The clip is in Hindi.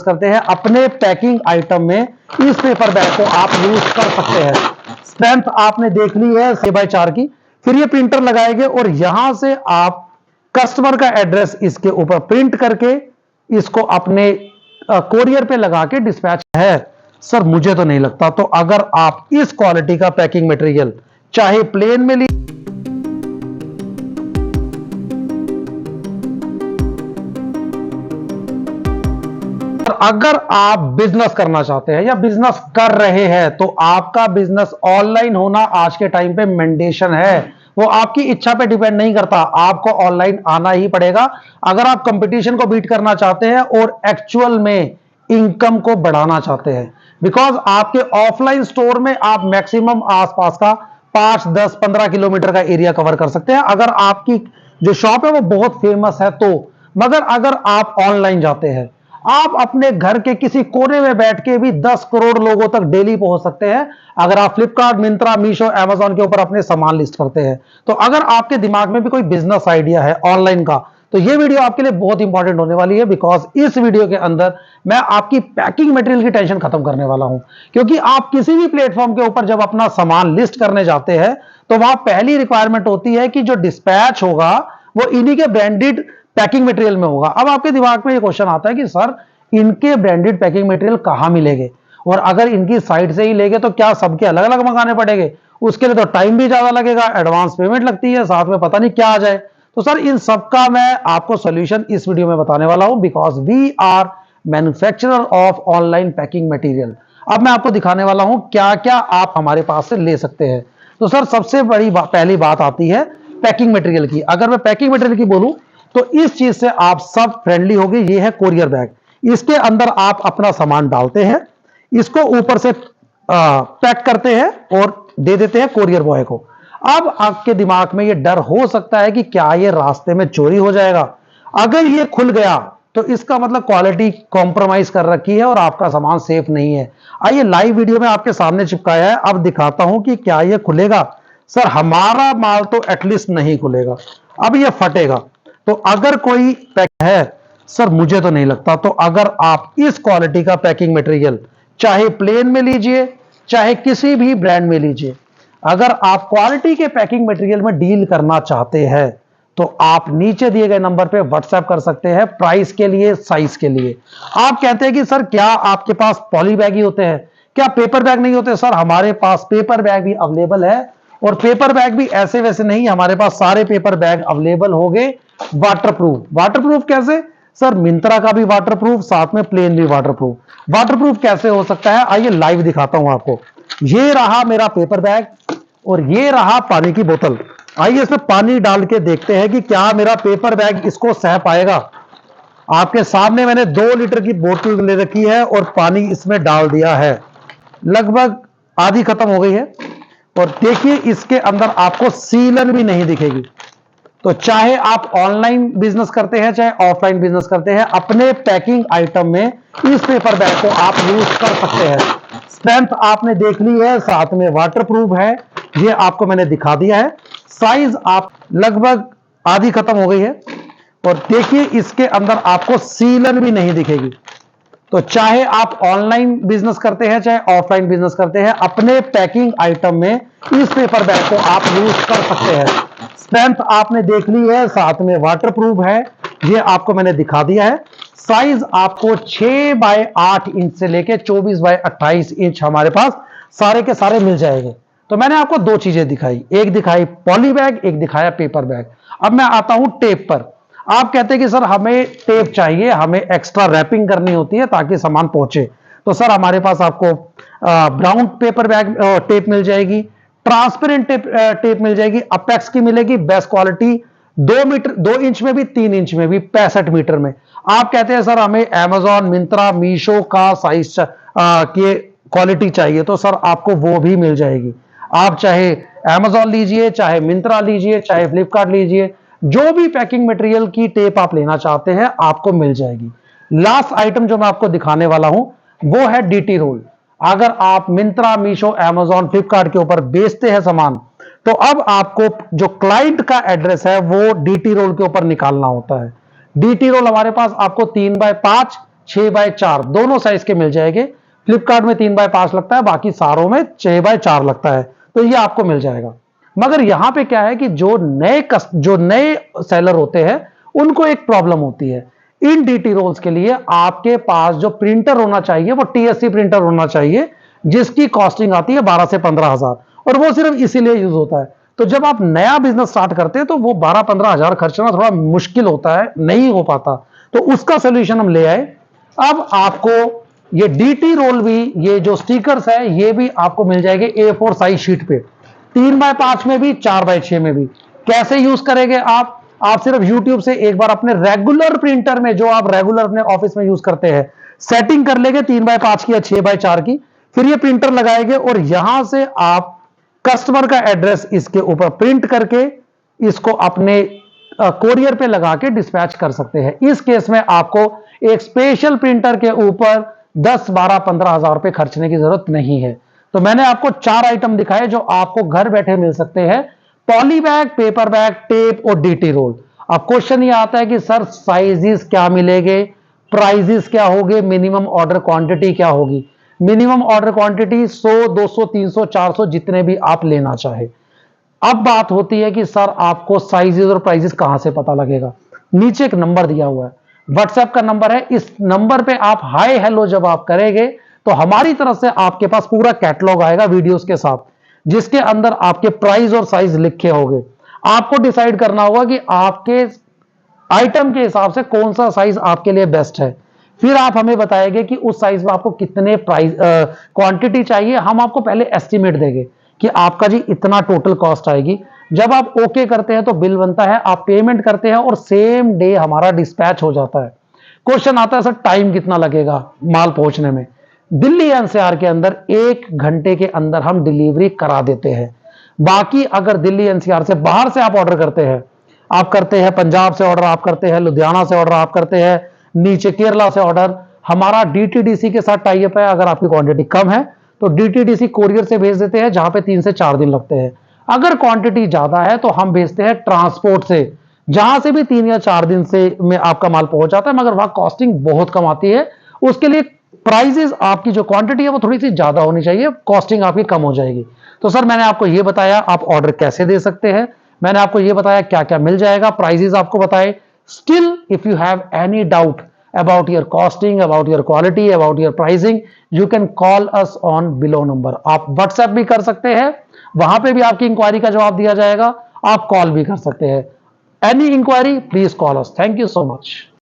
करते हैं अपने पैकिंग आइटम में इस पेपर बैग को आप यूज कर सकते हैं। स्ट्रेंथ आपने देख ली है 6x4 की। फिर ये प्रिंटर लगाएंगे और यहां से आप कस्टमर का एड्रेस इसके ऊपर प्रिंट करके इसको अपने कोरियर पे लगा के डिस्पैच है। सर मुझे तो नहीं लगता। तो अगर आप इस क्वालिटी का पैकिंग मटेरियल चाहे प्लेन में अगर आप बिजनेस करना चाहते हैं या बिजनेस कर रहे हैं तो आपका बिजनेस ऑनलाइन होना आज के टाइम पे मैंडेशन है। वो आपकी इच्छा पे डिपेंड नहीं करता, आपको ऑनलाइन आना ही पड़ेगा अगर आप कंपटीशन को बीट करना चाहते हैं और एक्चुअल में इनकम को बढ़ाना चाहते हैं। बिकॉज आपके ऑफलाइन स्टोर में आप मैक्सिमम आसपास का 5, 10, 15 किलोमीटर का एरिया कवर कर सकते हैं अगर आपकी जो शॉप है वो बहुत फेमस है तो। मगर अगर आप ऑनलाइन जाते हैं आप अपने घर के किसी कोने में बैठ के भी 10 करोड़ लोगों तक डेली पहुंच सकते हैं अगर आप फ्लिपकार्ट, मिंत्रा, मीशो, अमेजॉन के ऊपर अपने सामान लिस्ट करते हैं। तो अगर आपके दिमाग में भी कोई बिजनेस आइडिया है ऑनलाइन का तो ये वीडियो आपके लिए बहुत इंपॉर्टेंट होने वाली है। बिकॉज इस वीडियो के अंदर मैं आपकी पैकिंग मटेरियल की टेंशन खत्म करने वाला हूं। क्योंकि आप किसी भी प्लेटफॉर्म के ऊपर जब अपना सामान लिस्ट करने जाते हैं तो वहां पहली रिक्वायरमेंट होती है कि जो डिस्पैच होगा वो इन्हीं के ब्रांडेड पैकिंग मटेरियल में होगा। अब आपके दिमाग में ये क्वेश्चन आता है कि सर इनके ब्रांडेड पैकिंग मटेरियल कहां मिलेंगे और अगर इनकी साइट से ही लेंगे तो क्या सबके अलग अलग मंगाने पड़ेंगे? उसके लिए तो टाइम भी ज्यादा लगेगा, एडवांस पेमेंट लगती है, साथ में पता नहीं क्या आ जाए। तो सर इन सब का मैं आपको सोल्यूशन इस वीडियो में बताने वाला हूं। Because we are manufacturer of online packing material. अब मैं आपको दिखाने वाला हूं क्या क्या आप हमारे पास से ले सकते हैं। तो सर सबसे बड़ी पहली बात आती है पैकिंग मटेरियल की। अगर मैं पैकिंग मटेरियल की बोलूं तो इस चीज से आप सब फ्रेंडली होगी। ये है कोरियर बैग, इसके अंदर आप अपना सामान डालते हैं, इसको ऊपर से पैक करते हैं और दे देते हैं कोरियर बॉय को। अब आपके दिमाग में ये डर हो सकता है कि क्या ये रास्ते में चोरी हो जाएगा। अगर ये खुल गया तो इसका मतलब क्वालिटी कॉम्प्रोमाइज कर रखी है और आपका सामान सेफ नहीं है। आइए लाइव वीडियो में आपके सामने चिपकाया है, अब दिखाता हूं कि क्या ये खुलेगा। सर हमारा माल तो एटलीस्ट नहीं खुलेगा, अब ये फटेगा। तो अगर कोई पैक है, सर मुझे तो नहीं लगता। तो अगर आप इस क्वालिटी का पैकिंग मटेरियल चाहे प्लेन में लीजिए चाहे किसी भी ब्रांड में लीजिए, अगर आप क्वालिटी के पैकिंग मटेरियल में डील करना चाहते हैं तो आप नीचे दिए गए नंबर पे व्हाट्सएप कर सकते हैं प्राइस के लिए, साइज के लिए। आप कहते हैं कि सर क्या आपके पास पॉली बैग ही होते हैं, क्या पेपर बैग नहीं होते? सर हमारे पास पेपर बैग भी अवेलेबल है और पेपर बैग भी ऐसे वैसे नहीं, हमारे पास सारे पेपर बैग अवेलेबल हो गए वाटरप्रूफ। वाटरप्रूफ कैसे? सर मिंत्रा का भी वाटरप्रूफ, साथ में प्लेन भी वाटरप्रूफ। वाटरप्रूफ कैसे हो सकता है आइए लाइव दिखाता हूं आपको। ये रहा मेरा पेपर बैग और ये रहा पानी की बोतल। आइए इसमें पानी डाल के देखते हैं कि क्या मेरा पेपर बैग इसको सह पाएगा। आपके सामने मैंने 2 लीटर की बोतल ले रखी है और पानी इसमें डाल दिया है, लगभग आधी खत्म हो गई है। और देखिए इसके अंदर आपको सीलन भी नहीं दिखेगी। तो चाहे आप ऑनलाइन बिजनेस करते हैं चाहे ऑफलाइन बिजनेस करते हैं, अपने पैकिंग आइटम में इस पेपर बैग को आप यूज कर सकते हैं। स्ट्रेंथ आपने देख ली है, साथ में वाटरप्रूफ है, ये आपको मैंने दिखा दिया है। साइज आप लगभग आधी खत्म हो गई है और देखिए इसके अंदर आपको सीलन भी नहीं दिखेगी। तो चाहे आप ऑनलाइन बिजनेस करते हैं चाहे ऑफलाइन बिजनेस करते हैं, अपने पैकिंग आइटम में इस पेपर बैग को आप यूज कर सकते हैं। स्ट्रेंथ आपने देख ली है, साथ में वाटरप्रूफ है, ये आपको मैंने दिखा दिया है। साइज आपको 6x8 इंच से लेके 24x28 इंच हमारे पास सारे के सारे मिल जाएंगे। तो मैंने आपको 2 चीजें दिखाई, एक दिखाई पॉली बैग, एक दिखाया पेपर बैग। अब मैं आता हूं टेप पर। आप कहते हैं कि सर हमें टेप चाहिए, हमें एक्स्ट्रा रैपिंग करनी होती है ताकि सामान पहुंचे। तो सर हमारे पास आपको ब्राउन पेपर बैग टेप मिल जाएगी, ट्रांसपेरेंट टेप मिल जाएगी, अपेक्स की मिलेगी बेस्ट क्वालिटी, 2 इंच में भी 3 इंच में भी 65 मीटर में। आप कहते हैं सर हमें अमेजॉन, मिंत्रा, मीशो का साइज की क्वालिटी चाहिए, तो सर आपको वो भी मिल जाएगी। आप चाहे अमेजॉन लीजिए, चाहे मिंत्रा लीजिए, चाहे फ्लिपकार्ट लीजिए, जो भी पैकिंग मटेरियल की टेप आप लेना चाहते हैं आपको मिल जाएगी। लास्ट आइटम जो मैं आपको दिखाने वाला हूं वो है डीटी रोल। अगर आप मिंत्रा, मीशो, अमेजॉन, फ्लिपकार्ट के ऊपर बेचते हैं सामान तो अब आपको जो क्लाइंट का एड्रेस है वो डीटी रोल के ऊपर निकालना होता है। डीटी रोल हमारे पास आपको 3x5, 6x4 दोनों साइज के मिल जाएंगे। फ्लिपकार्ट में 3x5 लगता है, बाकी सारों में 6x4 लगता है, तो ये आपको मिल जाएगा। मगर यहां पे क्या है कि जो नए सेलर होते हैं उनको एक प्रॉब्लम होती है। इन डीटी रोल्स के लिए आपके पास जो प्रिंटर होना चाहिए वो टीएससी प्रिंटर होना चाहिए, जिसकी कॉस्टिंग आती है 12 से 15 हजार, और वो सिर्फ इसीलिए यूज होता है। तो जब आप नया बिजनेस स्टार्ट करते हैं तो वो 12-15 हजार खर्चना थोड़ा मुश्किल होता है, नहीं हो पाता, तो उसका सोल्यूशन हम ले आए। अब आपको ये डीटी रोल भी, ये जो स्टिकर्स है ये भी आपको मिल जाएंगे A4 साइज शीट पे, 3x5 में भी 4x6 में भी। कैसे यूज करेंगे आप सिर्फ YouTube से एक बार अपने रेगुलर प्रिंटर में, जो आप रेगुलर अपने ऑफिस में यूज करते हैं, सेटिंग कर लेंगे 3x5 की या 6x4 की, फिर ये प्रिंटर लगाएंगे और यहां से आप कस्टमर का एड्रेस इसके ऊपर प्रिंट करके इसको अपने कोरियर पे लगा के डिस्पैच कर सकते हैं। इस केस में आपको एक स्पेशल प्रिंटर के ऊपर 10, 12, 15 हजार रुपए खर्चने की जरूरत नहीं है। तो मैंने आपको 4 आइटम दिखाए जो आपको घर बैठे मिल सकते हैं, poly bag, paper bag, tape और डीटी रोल। अब क्वेश्चन ये आता है कि सर साइजेस क्या मिलेंगे, प्राइजेस क्या होंगे, मिनिमम ऑर्डर क्वांटिटी क्या होगी। मिनिमम ऑर्डर क्वांटिटी 100, 200, 300, 400 जितने भी आप लेना चाहे। अब बात होती है कि सर आपको साइजेस और प्राइजेस कहां से पता लगेगा। नीचे एक नंबर दिया हुआ है, व्हाट्सएप का नंबर है, इस नंबर पे आप हाय हेलो जब आप करेंगे तो हमारी तरफ से आपके पास पूरा कैटलॉग आएगा वीडियोस के साथ, जिसके अंदर आपके प्राइस और साइज लिखे होंगे। आपको डिसाइड करना होगा कि आपके आइटम के हिसाब से कौन सा साइज आपके लिए बेस्ट है। फिर आप हमें बताएंगे कि उस साइज में आपको कितने प्राइस क्वांटिटी चाहिए। हम आपको पहले एस्टिमेट देंगे कि आपका जी इतना टोटल कॉस्ट आएगी। जब आप ओके करते हैं तो बिल बनता है, आप पेमेंट करते हैं और सेम डे हमारा डिस्पैच हो जाता है। क्वेश्चन आता है सर टाइम कितना लगेगा माल पहुंचने में। दिल्ली एनसीआर के अंदर 1 घंटे के अंदर हम डिलीवरी करा देते हैं। बाकी अगर दिल्ली एनसीआर से बाहर से आप ऑर्डर करते हैं, आप करते हैं पंजाब से ऑर्डर, आप करते हैं लुधियाना से ऑर्डर, आप करते हैं नीचे केरला से ऑर्डर, हमारा डीटीडीसी के साथ टाई अप है। अगर आपकी क्वांटिटी कम है तो डीटीडीसी कोरियर से भेज देते हैं, जहां पे 3 से 4 दिन लगते हैं। अगर क्वांटिटी ज्यादा है तो हम भेजते हैं ट्रांसपोर्ट से, जहां से भी 3 या 4 दिन से में आपका माल पहुंच जाता है, मगर वहां कॉस्टिंग बहुत कम आती है। उसके लिए प्राइजेस, आपकी जो क्वांटिटी है वो थोड़ी सी ज्यादा होनी चाहिए, कॉस्टिंग आपकी कम हो जाएगी। तो सर मैंने आपको ये बताया आप ऑर्डर कैसे दे सकते हैं, मैंने आपको ये बताया क्या क्या मिल जाएगा, प्राइजेस आपको बताए। Still if you have any doubt about your costing, about your quality, about your pricing, you can call us on below number। आप व्हाट्सएप भी कर सकते हैं, वहां पे भी आपकी इंक्वायरी का जवाब दिया जाएगा। आप कॉल भी कर सकते हैं। Any enquiry please call us. Thank you so much.